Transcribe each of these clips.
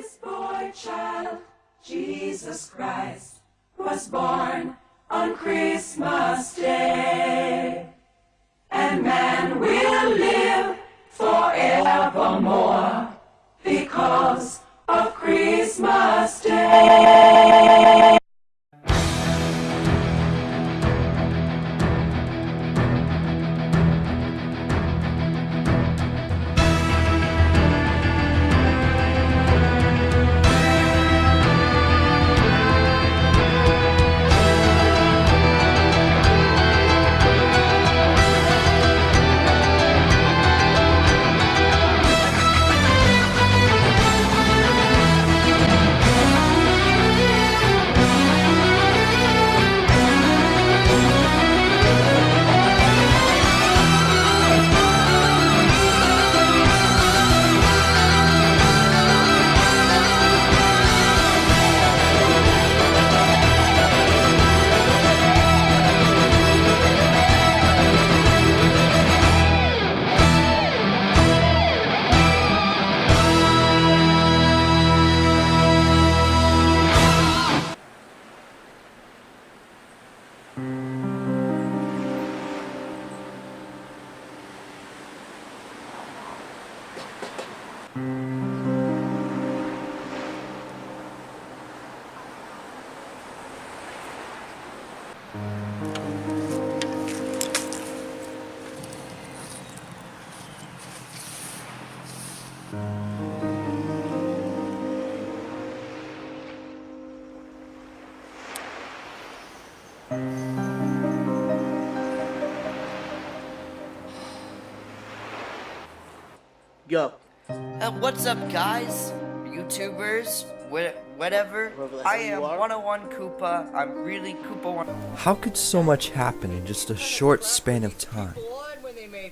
This boy child, Jesus Christ, was born on Christmas Day. And man will live forevermore because of Christmas Day. Yo. What's up, guys? YouTubers, whatever. I am 101 Koopa. I'm really Koopa 1. How could so much happen in just a short span of time?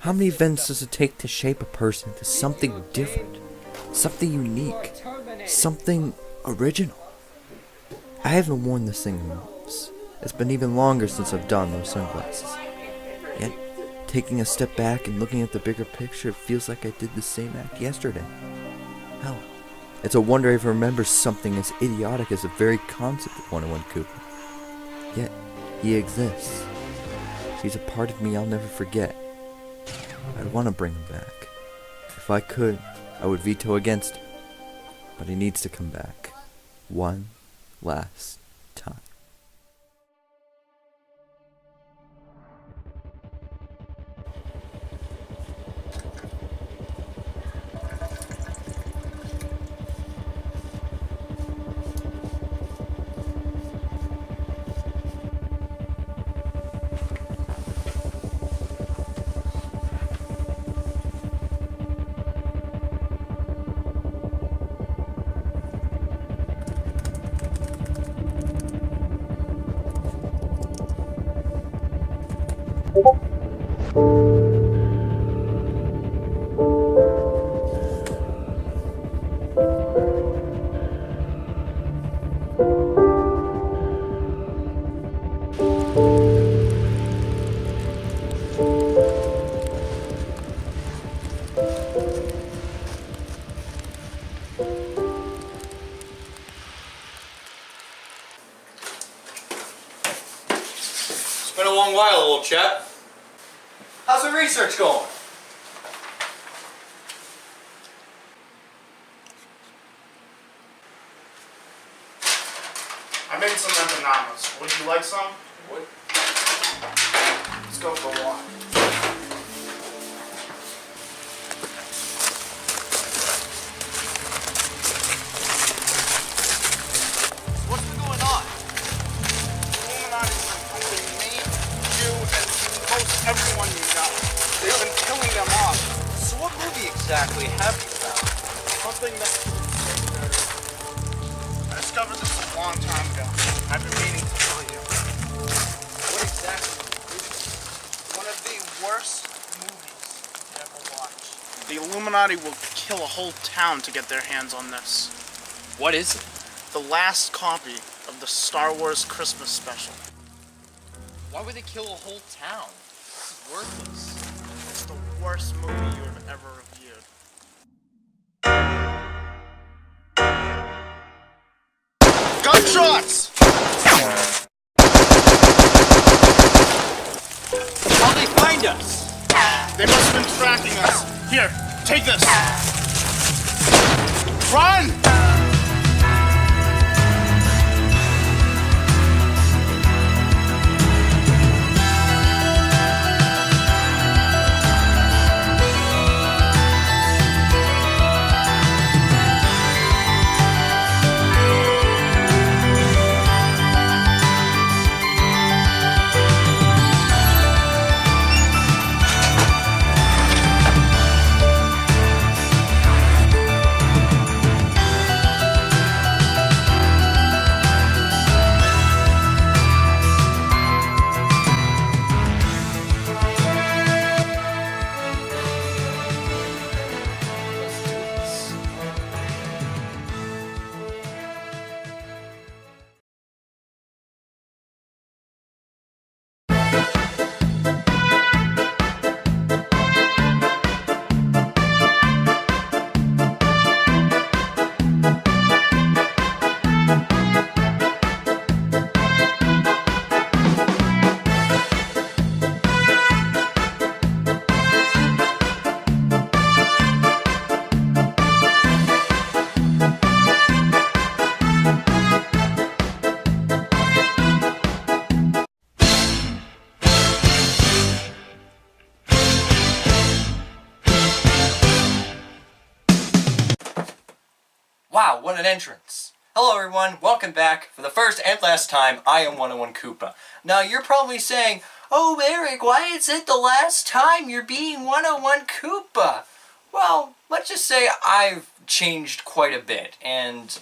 How many events does it take to shape a person into something different, something unique, something original? I haven't worn this thing in months. It's been even longer since I've donned those sunglasses. Yet, taking a step back and looking at the bigger picture, it feels like I did the same act yesterday. Hell, it's a wonder I even remember something as idiotic as the very concept of 101 Koopa. Yet, he exists. He's a part of me I'll never forget. I'd want to bring him back. If I could, I would veto against it. But he needs to come back. One last time. It's been a long while, old chap. How's the research going? I made some empanadas. Would you like some? What? Let's go for a walk. What's been going on? Illuminati is hunting me, you, and most everyone you know. They've been killing them off. So what movie exactly have you found? Something that I discovered this a long time ago. I've been meaning to tell you. What exactly is it? One of the worst movies you ever watched. The Illuminati will kill a whole town to get their hands on this. What is it? The last copy of the Star Wars Christmas special. Why would they kill a whole town? This is worthless. It's the worst movie you have ever reviewed. Gunshots! How'd they find us? They must have been tracking us. Here, take this. Run! Wow, what an entrance. Hello everyone, welcome back. For the first and last time, I am 101Koopa. Now you're probably saying, oh Eric, why is it the last time you're being 101Koopa? Well, let's just say I've changed quite a bit, and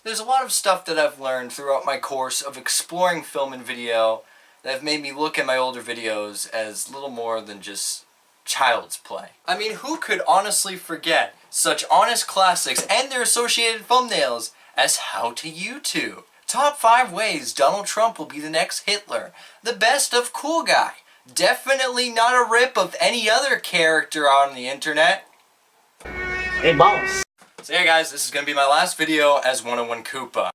there's a lot of stuff that I've learned throughout my course of exploring film and video that have made me look at my older videos as little more than just child's play. I mean, who could honestly forget such honest classics and their associated thumbnails as How to YouTube, Top 5 Ways Donald Trump Will Be the Next Hitler, The Best of Cool Guy, definitely not a rip of any other character on the internet. Hey, boss. So yeah guys, this is going to be my last video as 101Koopa.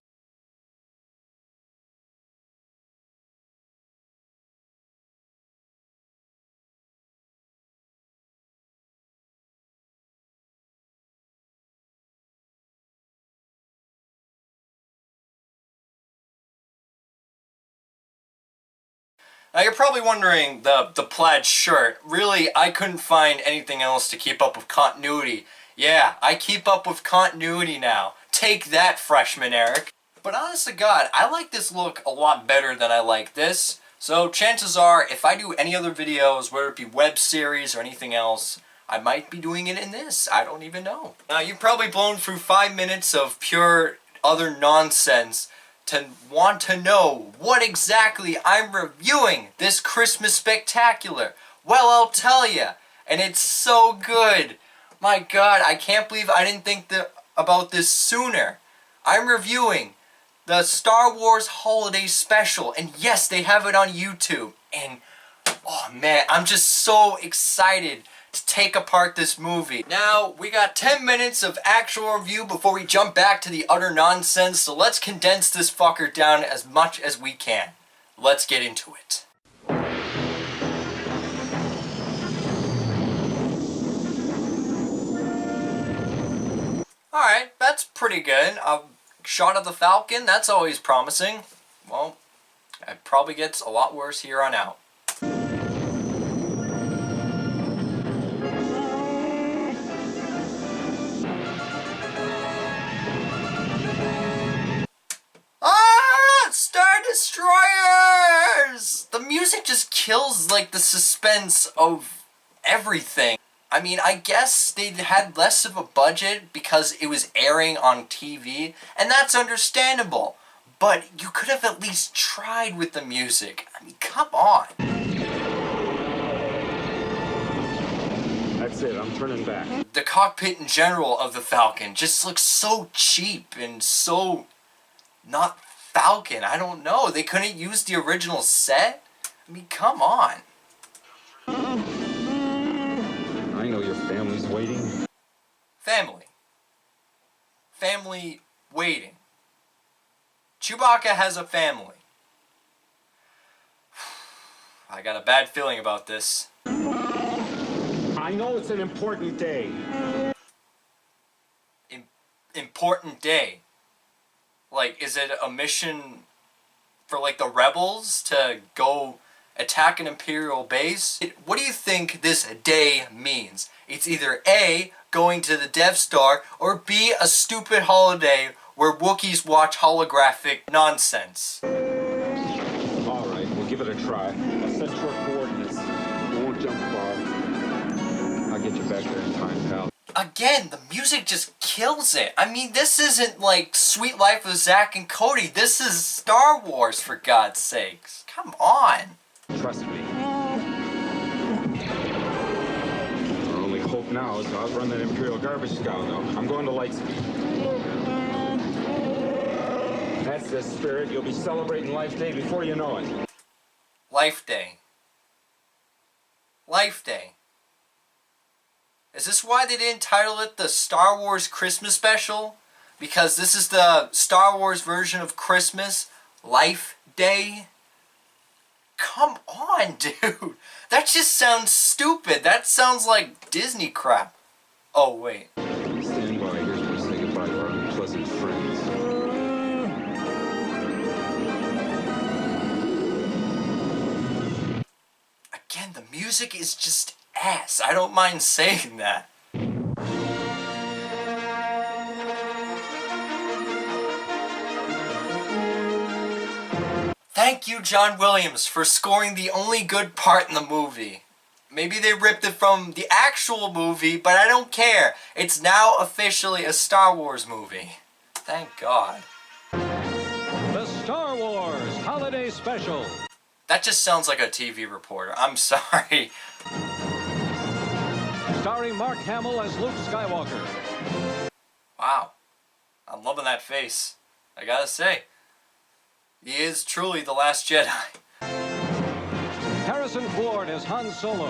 Now you're probably wondering, the plaid shirt, really I couldn't find anything else to keep up with continuity. Yeah, I keep up with continuity now. Take that, freshman Eric. But honest to God, I like this look a lot better than I like this. So chances are, if I do any other videos, whether it be web series or anything else, I might be doing it in this. I don't even know. Now you've probably blown through 5 minutes of pure other nonsense to want to know what exactly I'm reviewing this Christmas Spectacular. Well, I'll tell you, and it's so good. My God, I can't believe I didn't think about this sooner. I'm reviewing the Star Wars Holiday Special, and yes, they have it on YouTube. And oh man, I'm just so excited to take apart this movie. Now, we got 10 minutes of actual review before we jump back to the utter nonsense, so let's condense this fucker down as much as we can. Let's get into it. Alright, that's pretty good. A shot of the Falcon, that's always promising. Well, it probably gets a lot worse here on out. Star Destroyers! The music just kills, like, the suspense of everything. I mean, I guess they had less of a budget because it was airing on TV, and that's understandable. But you could have at least tried with the music. I mean, come on. That's it, I'm turning back. The cockpit in general of the Falcon just looks so cheap and so not Falcon. I don't know. They couldn't use the original set? I mean, come on. I know your family's waiting. Family. Family waiting. Chewbacca has a family. I got a bad feeling about this. I know it's an important day. Important day? Like, is it a mission for, like, the rebels to go attack an Imperial base? What do you think this day means? It's either A, going to the Death Star, or B, a stupid holiday where Wookiees watch holographic nonsense. Alright, we'll give it a try. I'll set short coordinates. You won't jump far. I'll get you back there in time, pal. Again, the music just kills it. I mean, this isn't like Sweet Life of Zack and Cody. This is Star Wars, for God's sakes. Come on. Trust me. Our only hope now is to outrun that Imperial garbage scow, though. I'm going to Lightspeed. That's the spirit. You'll be celebrating Life Day before you know it. Life Day. Life Day. Is this why they didn't title it the Star Wars Christmas Special? Because this is the Star Wars version of Christmas, Life Day? Come on, dude. That just sounds stupid. That sounds like Disney crap. Oh, wait. Stand by. Here's where we say goodbye to our unpleasant friends. Again, the music is just ass. I don't mind saying that. Thank you, John Williams, for scoring the only good part in the movie. Maybe they ripped it from the actual movie, but I don't care. It's now officially a Star Wars movie. Thank God. The Star Wars Holiday Special. That just sounds like a TV reporter. I'm sorry. Starring Mark Hamill as Luke Skywalker. Wow. I'm loving that face. I gotta say. He is truly the last Jedi. Harrison Ford as Han Solo.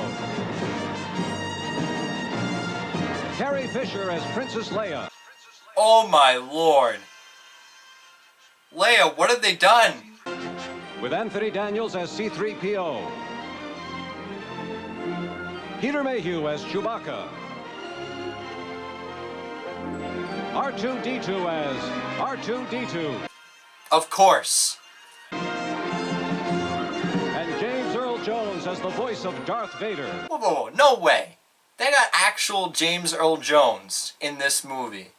Carrie Fisher as Princess Leia. Oh my lord. Leia, what have they done? With Anthony Daniels as C-3PO. Peter Mayhew as Chewbacca. R2-D2 as R2-D2. Of course. And James Earl Jones as the voice of Darth Vader. Whoa, whoa, whoa, no way. They got actual James Earl Jones in this movie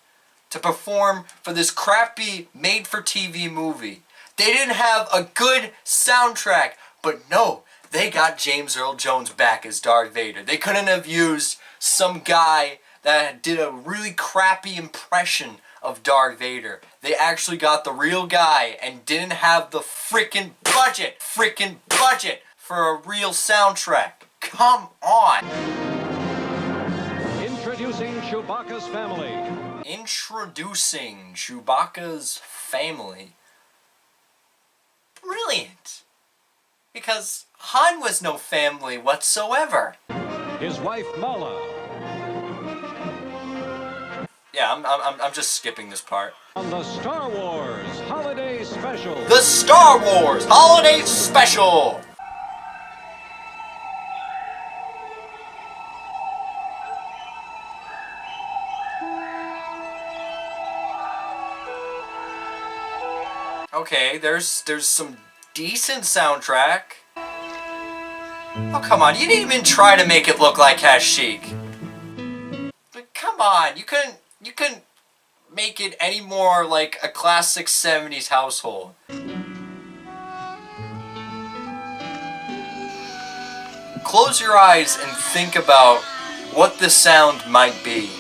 to perform for this crappy made-for-TV movie. They didn't have a good soundtrack, but no, they got James Earl Jones back as Darth Vader. They couldn't have used some guy that did a really crappy impression of Darth Vader. They actually got the real guy and didn't have the freaking budget for a real soundtrack. Come on. Introducing Chewbacca's family. Introducing Chewbacca's family. Brilliant. Because Han was no family whatsoever. His wife Mala. Yeah, I'm just skipping this part. On the Star Wars Holiday Special. The Star Wars Holiday Special! Okay, there's some decent soundtrack. Oh, come on, you didn't even try to make it look like Kashyyyk. But come on, you couldn't make it any more like a classic 70s household. Close your eyes and think about what the sound might be.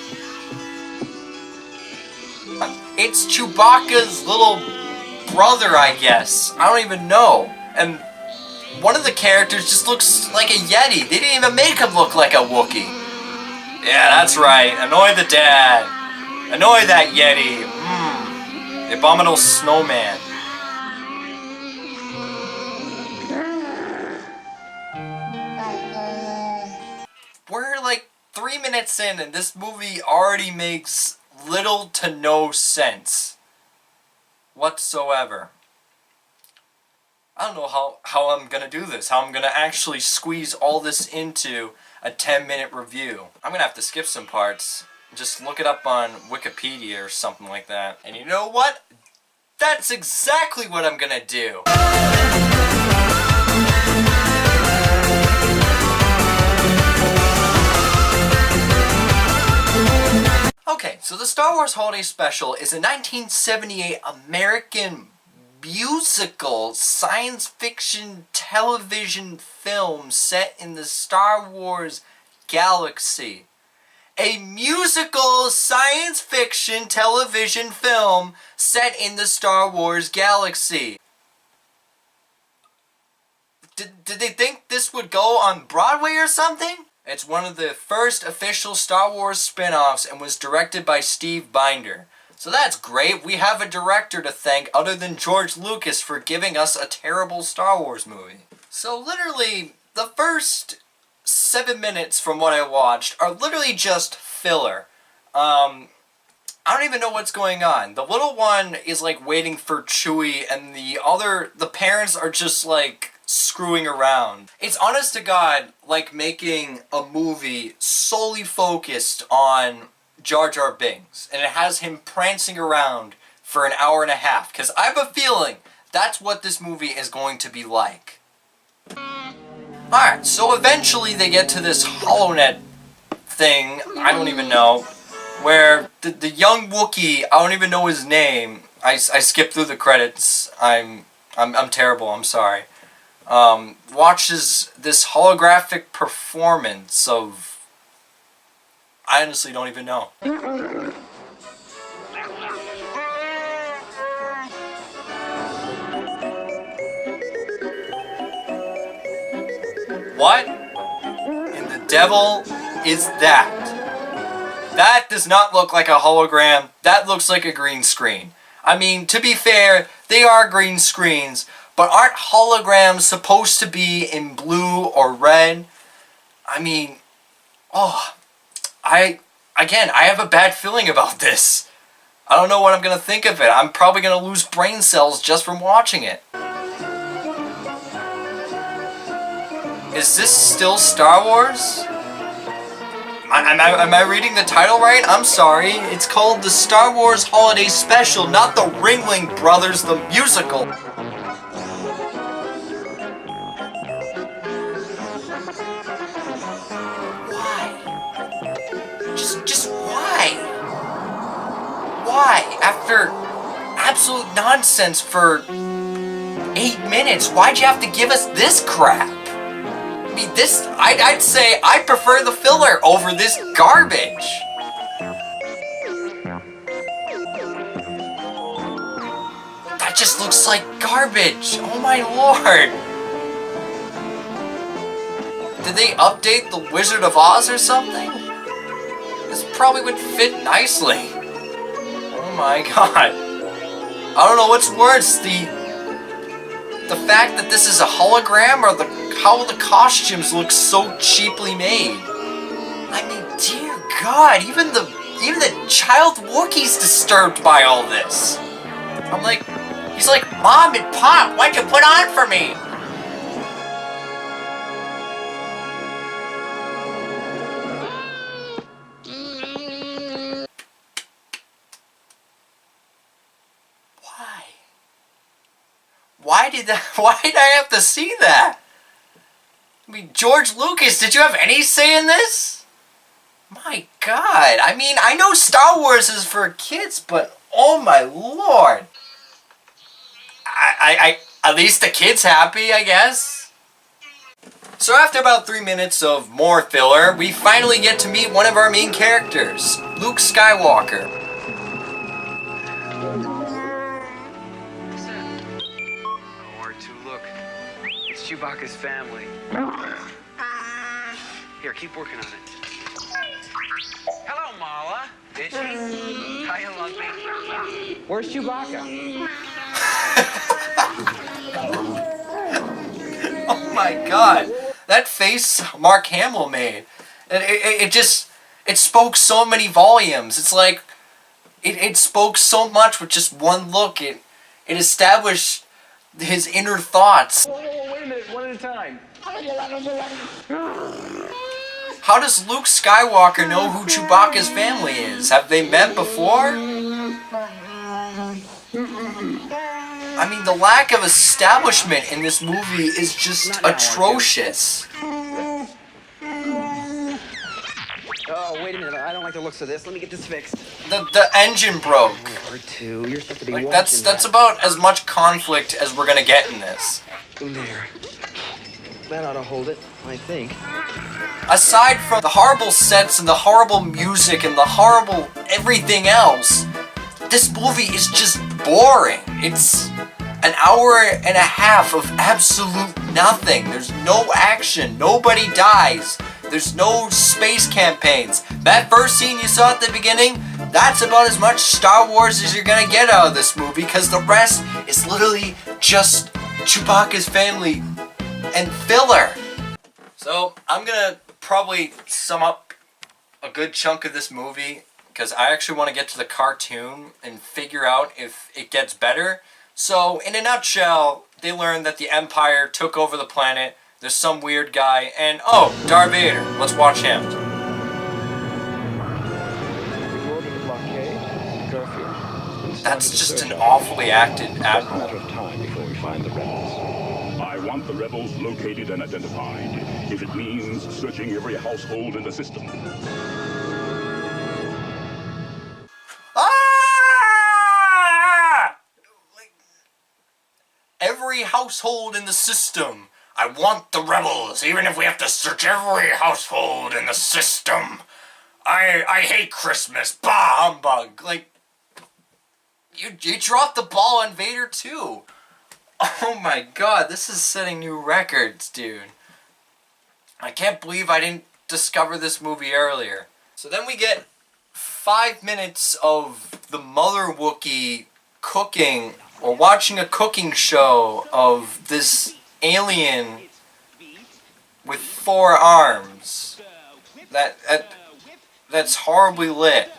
It's Chewbacca's little brother, I guess. I don't even know. And one of the characters just looks like a Yeti. They didn't even make him look like a Wookiee. Yeah, that's right. Annoy the dad. Annoy that Yeti. The abominable snowman. We're like 3 minutes in and this movie already makes little to no sense whatsoever. I don't know how I'm gonna do this, how I'm gonna actually squeeze all this into a 10-minute review. I'm gonna have to skip some parts, just look it up on Wikipedia or something like that. And you know what? That's exactly what I'm gonna do. Okay, so the Star Wars Holiday Special is a 1978 American musical science fiction television film set in the Star Wars galaxy. A musical science fiction television film set in the Star Wars galaxy. Did they think this would go on Broadway or something? It's one of the first official Star Wars spin-offs and was directed by Steve Binder. So that's great. We have a director to thank other than George Lucas for giving us a terrible Star Wars movie. So literally, the first 7 minutes from what I watched are literally just filler. I don't even know what's going on. The little one is like waiting for Chewie, and the parents are just like screwing around. It's honest to God like making a movie solely focused on Jar Jar Binks, and it has him prancing around for an hour and a half, because I have a feeling that's what this movie is going to be like. Alright, so eventually they get to this HoloNet thing, I don't even know, where the young Wookiee, I don't even know his name, I skipped through the credits, I'm terrible, I'm sorry, watches this holographic performance of, I honestly don't even know. What in the devil is that? That does not look like a hologram. That looks like a green screen. I mean, to be fair, they are green screens, but aren't holograms supposed to be in blue or red? I mean, I have a bad feeling about this. I don't know what I'm going to think of it. I'm probably going to lose brain cells just from watching it. Is this still Star Wars? Am I reading the title right? I'm sorry. It's called the Star Wars Holiday Special, not the Ringling Brothers, the musical. Just why? Why? After absolute nonsense for 8 minutes, why'd you have to give us this crap? I mean, I'd say I prefer the filler over this garbage. That just looks like garbage. Oh my lord. Did they update the Wizard of Oz or something? This probably would fit nicely. Oh my god. I don't know what's worse, the fact that this is a hologram or how the costumes look so cheaply made. I mean, dear god, even the child Wookiee's disturbed by all this. He's like, Mom and Pop, what'd you put on for me? Why did I have to see that? I mean, George Lucas, did you have any say in this? My god, I mean, I know Star Wars is for kids, but oh my lord. At least the kid's happy, I guess. So after about 3 minutes of more filler, we finally get to meet one of our main characters, Luke Skywalker. Chewbacca's family. Here, keep working on it. Hello, Mala. Is she? Hiya, Lumpy. Where's Chewbacca? Oh my god. That face Mark Hamill made. It spoke so many volumes. It's like, it spoke so much with just one look. It established his inner thoughts. Wait a minute, one at a time. How does Luke Skywalker know who Chewbacca's family is? Have they met before? I mean, the lack of establishment in this movie is just atrocious. Oh, wait a minute. I don't like the looks of this. Let me get this fixed. The engine broke. R2, you're supposed to be Like, watching that's about as much conflict as we're gonna get in this. There. That ought to hold it, I think. Aside from the horrible sets and the horrible music and the horrible everything else, this movie is just boring. It's an hour and a half of absolute nothing. There's no action. Nobody dies. There's no space campaigns. That first scene you saw at the beginning, that's about as much Star Wars as you're gonna get out of this movie, because the rest is literally just Chewbacca's family and filler. So I'm gonna probably sum up a good chunk of this movie, because I actually want to get to the cartoon and figure out if it gets better. So in a nutshell, they learned that the Empire took over the planet. There's some weird guy, and oh, Darth Vader. Let's watch him. That's just an awfully acted admiral. I want the rebels located and identified, if it means searching every household in the system. Ah! Every household in the system. I want the rebels, even if we have to search every household in the system. I hate Christmas. Bah humbug. Like, you dropped the ball on Vader too. Oh my god, this is setting new records, dude. I can't believe I didn't discover this movie earlier. So then we get 5 minutes of the Mother Wookiee cooking, or watching a cooking show of this alien with 4 arms that's horribly lit.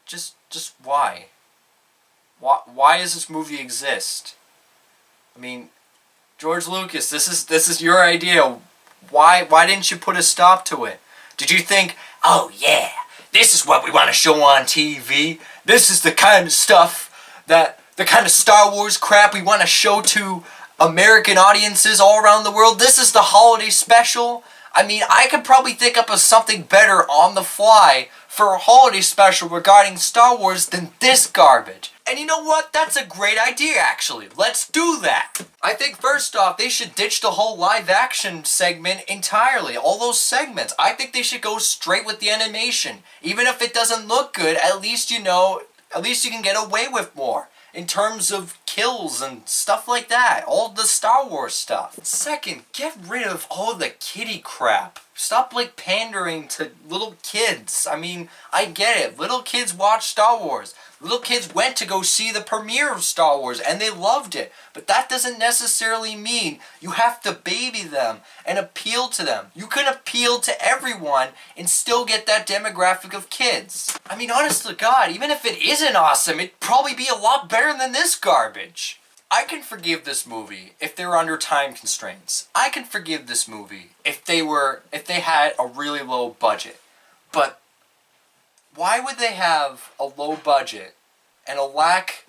Just why? Why does this movie exist? I mean, George Lucas, this is your idea. Why didn't you put a stop to it? Did you think, oh yeah, this is what we want to show on TV. This is the kind of stuff the kind of Star Wars crap we want to show to American audiences all around the world. This is the holiday special. I mean, I could probably think up of something better on the fly for a holiday special regarding Star Wars than this garbage. And you know what? That's a great idea, actually. Let's do that. I think first off, they should ditch the whole live action segment entirely. All those segments. I think they should go straight with the animation. Even if it doesn't look good, at least you know, at least you can get away with more in terms of kills and stuff like that. All the Star Wars stuff. Second, get rid of all the kiddie crap. Stop, like, pandering to little kids. I mean, I get it. Little kids watch Star Wars. Little kids went to go see the premiere of Star Wars and they loved it. But that doesn't necessarily mean you have to baby them and appeal to them. You can appeal to everyone and still get that demographic of kids. I mean, honest to God, even if it isn't awesome, it'd probably be a lot better than this garbage. I can forgive this movie if they were under time constraints. I can forgive this movie if they had a really low budget. But why would they have a low budget and a lack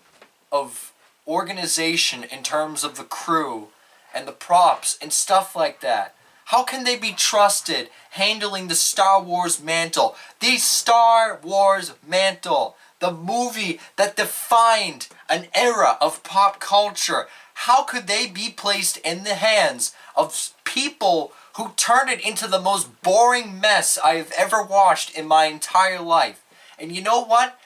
of organization in terms of the crew and the props and stuff like that? How can they be trusted handling the Star Wars mantle? The Star Wars mantle. The movie that defined an era of pop culture. How could they be placed in the hands of people who turned it into the most boring mess I have ever watched in my entire life? And you know what?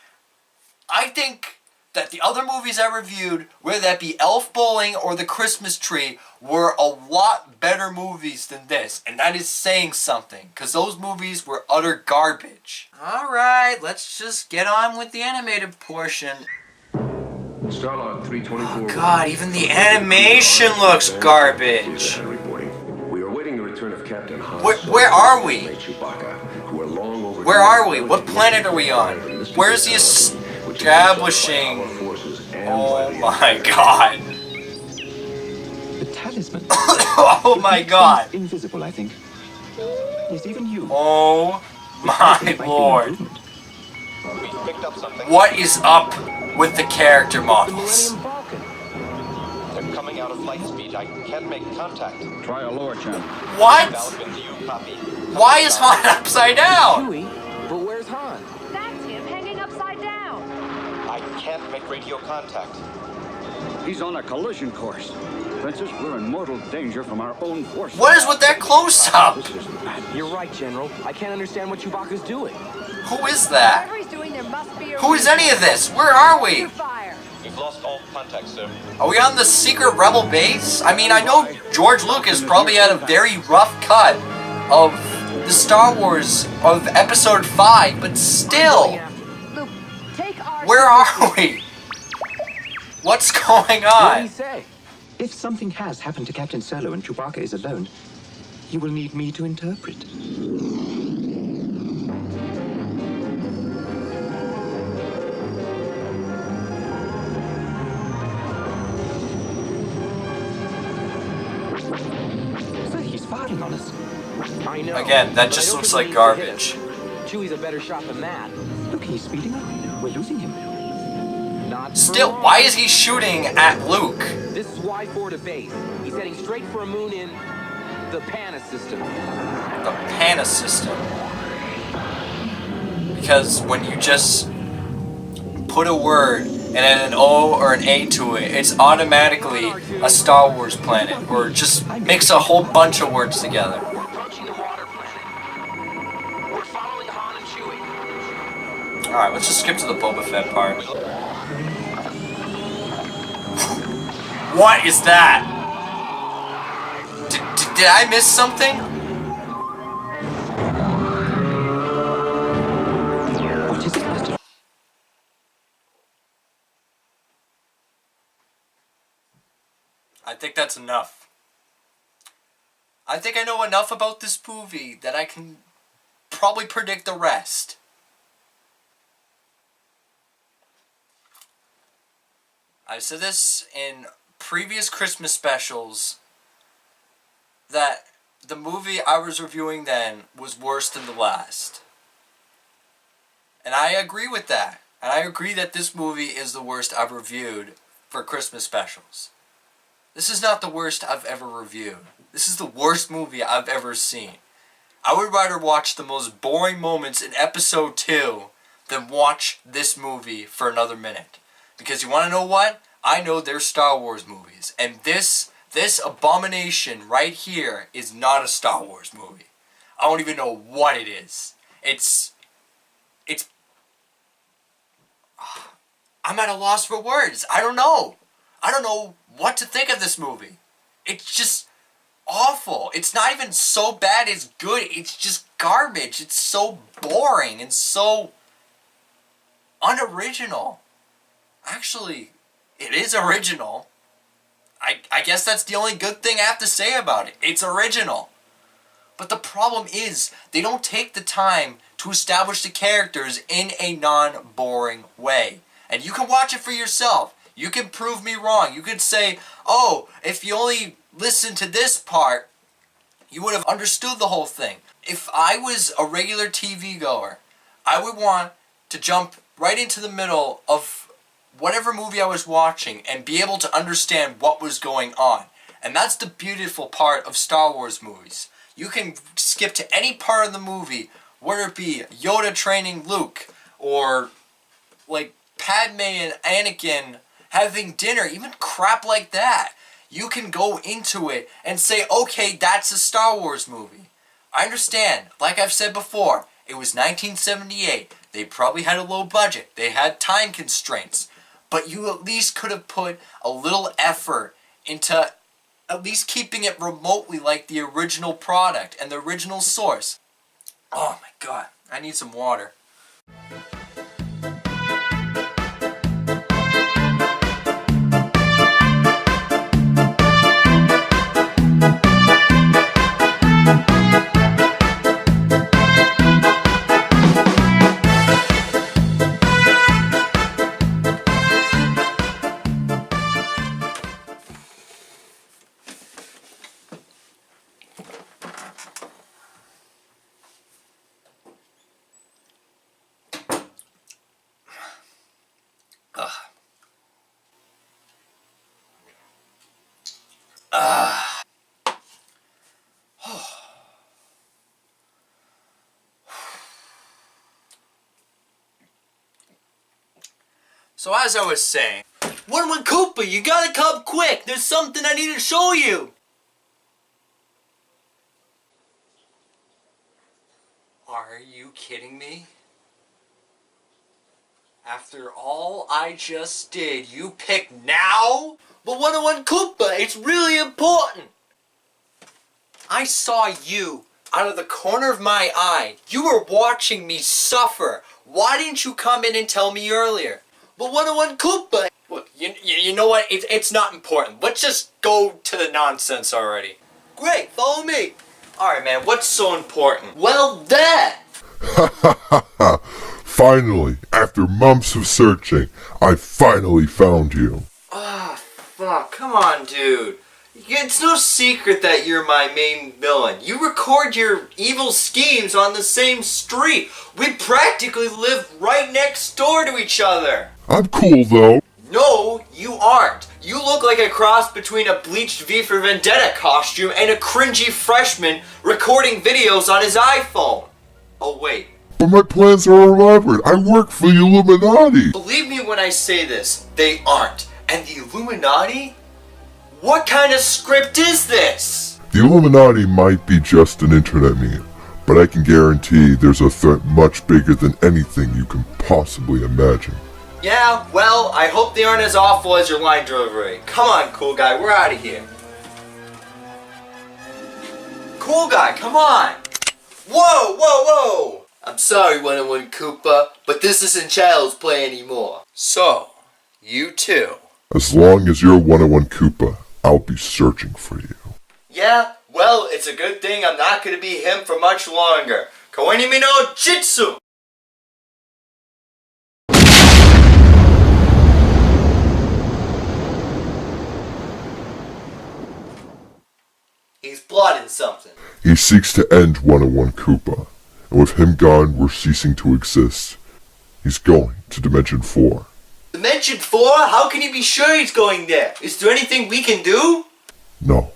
I think that the other movies I reviewed, whether that be Elf Bowling or The Christmas Tree, were a lot better movies than this. And that is saying something, because those movies were utter garbage. Alright, let's just get on with the animated portion. Starlog 324. Oh god, even the animation looks garbage. We are awaiting the return of Captain Han. Where are we? Where are we? What planet are we on? Where's the establishing Oh my god. The talisman. Oh my god. Invisible, I think. Yes, even you. Oh my lord. What is up with the character models? They're coming out of light speed. I can't make contact. Try a lower channel. What? Why is Han upside down? But where's Han? That's him hanging upside down. I can't make radio contact. He's on a collision course. Princess, we're in mortal danger from our own forces. What is with that close-up? You're right, General. I can't understand what Chewbacca's doing. Who is that? Whatever he's doing, there must be a Who is any of this? Where are we? We've lost all contact, sir. Are we on the secret rebel base? I mean, I know George Lucas probably had a very rough cut of the Star Wars of Episode 5, but still, where are we? What's going What did he on? say? If something has happened to Captain Solo and Chewbacca is alone, you will need me to interpret. So he's firing on us. I know. Again, that but just I don't looks think like he needs to garbage. hit. Chewie's a better shot than that. Look, he's speeding up. We're losing him. Not Still, why is he shooting at Luke? This is Y4 to base. He's heading straight for a moon in the Pana system. The Pana system. Because when you just put a word and then an O or an A to it, it's automatically a Star Wars planet, or just mix a whole bunch of words together. We're approaching the water planet. We're following Han and Chewie. Alright, let's just skip to the Boba Fett part. What is that? Did I miss something? What is it, Master? I think that's enough. I think I know enough about this movie that I can probably predict the rest. I've said this in previous Christmas specials that the movie I was reviewing then was worse than the last. And I agree with that. And I agree that this movie is the worst I've reviewed for Christmas specials. This is not the worst I've ever reviewed. This is the worst movie I've ever seen. I would rather watch the most boring moments in episode 2 than watch this movie for another minute. Because you want to know what? I know they're Star Wars movies. And this abomination right here is not a Star Wars movie. I don't even know what it is. It's I'm at a loss for words. I don't know. I don't know what to think of this movie. It's just awful. It's not even so bad it's good. It's just garbage. It's so boring and so unoriginal. Actually, it is original. I guess that's the only good thing I have to say about it. It's original. But the problem is, they don't take the time to establish the characters in a non-boring way. And you can watch it for yourself. You can prove me wrong. You could say, oh, if you only listened to this part, you would have understood the whole thing. If I was a regular TV goer, I would want to jump right into the middle of whatever movie I was watching and be able to understand what was going on. And that's the beautiful part of Star Wars movies. You can skip to any part of the movie, whether it be Yoda training Luke, or like Padme and Anakin having dinner, even crap like that. You can go into it and say, okay, that's a Star Wars movie. I understand, like I've said before, it was 1978. They probably had a low budget. They had time constraints. But you at least could have put a little effort into at least keeping it remotely like the original product and the original source. Oh my god, I need some water. So as I was saying, 101Koopa, you gotta come quick. There's something I need to show you. Are you kidding me? After all I just did, you pick now? But 101Koopa, it's really important. I saw you out of the corner of my eye. You were watching me suffer. Why didn't you come in and tell me earlier? But 101Koopa, look, you know what? It's not important. Let's just go to the nonsense already. Great, follow me. Alright, man, what's so important? Well, that! Ha ha ha ha! Finally, after months of searching, I finally found you. Ah, fuck, come on, dude. It's no secret that you're my main villain. You record your evil schemes on the same street. We practically live right next door to each other. I'm cool, though. No, you aren't. You look like a cross between a bleached V for Vendetta costume and a cringy freshman recording videos on his iPhone. Oh, wait. But my plans are elaborate. I work for the Illuminati. Believe me when I say this, they aren't. And the Illuminati? What kind of script is this? The Illuminati might be just an internet meme, but I can guarantee there's a threat much bigger than anything you can possibly imagine. Yeah, well, I hope they aren't as awful as your line delivery. Come on, cool guy, we're out of here. Cool guy, come on! Whoa, whoa, whoa! I'm sorry, 101Koopa, but this isn't Child's Play anymore. So, you too. As long as you're 101Koopa, I'll be searching for you. Yeah, well, it's a good thing I'm not gonna be him for much longer. Koeni mi no Jitsu! He's plotting something. He seeks to end 101Koopa, and with him gone, we're ceasing to exist. He's going to Dimension 4. Dimension 4? How can you be sure he's going there? Is there anything we can do? No.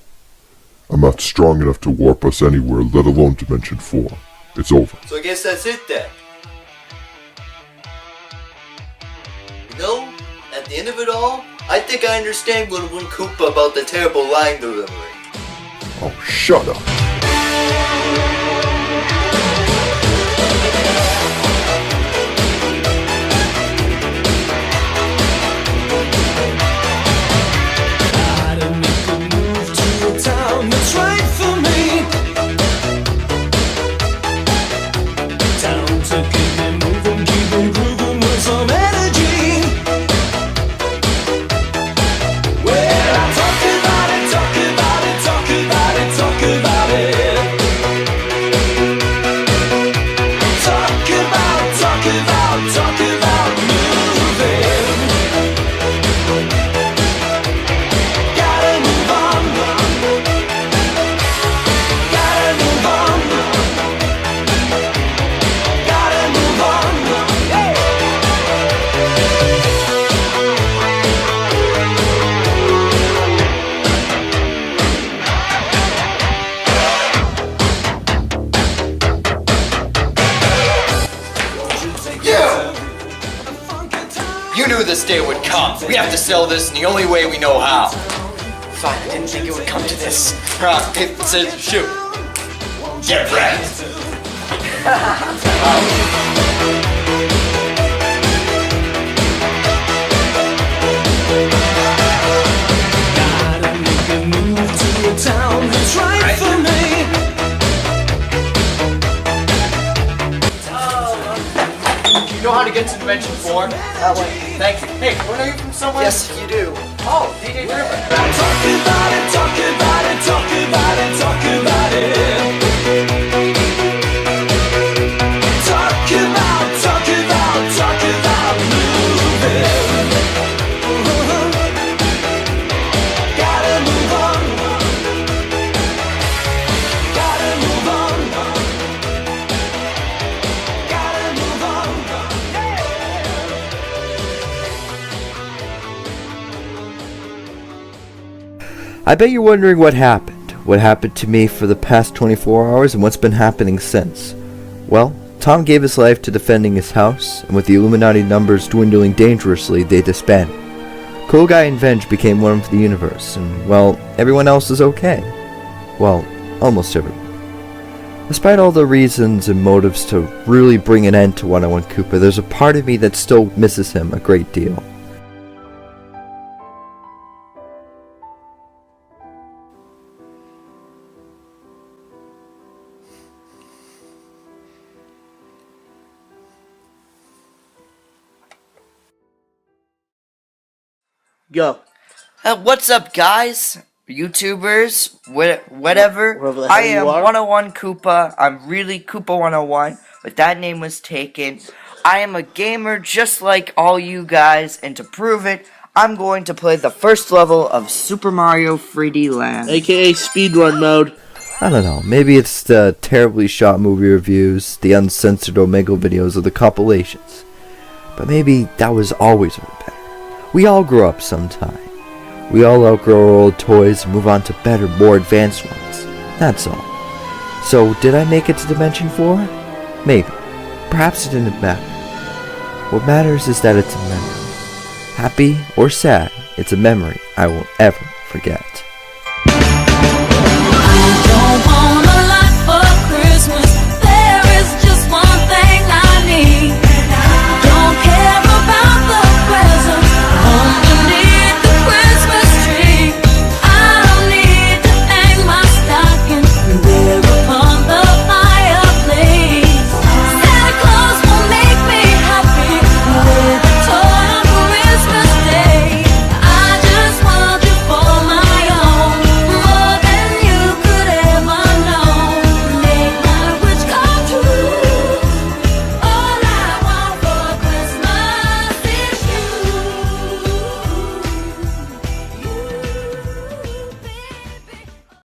I'm not strong enough to warp us anywhere, let alone Dimension 4. It's over. So I guess that's it then. You know, at the end of it all, I think I understand 101Koopa about the terrible line delivery. Oh, shut up. You knew this day would come. We have to sell this in the only way we know how. Fine, I didn't think it would come to this. Rock, paper, scissors, shoot. Get wrecked. Gotta make a move to a town that's right for me. You know how to get to Dimension 4? That way. Thank you. Hey, don't know you from somewhere? Yes, you do. Oh, DJ Driven. Talk about it, talk about it, talk about it, talk about it. Talk about moving. Gotta move on. Gotta move on. Gotta move on. I bet you're wondering what happened to me for the past 24 hours and what's been happening since. Well, Tom gave his life to defending his house, and with the Illuminati numbers dwindling dangerously, they disbanded. Cool Guy and Venge became one of the universe, and, well, everyone else is okay. Well, almost everyone. Despite all the reasons and motives to really bring an end to 101 Koopa, there's a part of me that still misses him a great deal. Go. What's up, guys? YouTubers, whatever. Whoever the I hell you am are. 101 Koopa. I'm really Koopa 101, but that name was taken. I am a gamer just like all you guys, and to prove it, I'm going to play the first level of Super Mario 3D Land. AKA speedrun mode. I don't know, maybe it's the terribly shot movie reviews, the uncensored Omegle videos, or the compilations. But maybe that was always better. We all grow up sometime. We all outgrow our old toys and move on to better, more advanced ones. That's all. So, did I make it to Dimension 4? Maybe. Perhaps it didn't matter. What matters is that it's a memory. Happy or sad, it's a memory I won't ever forget.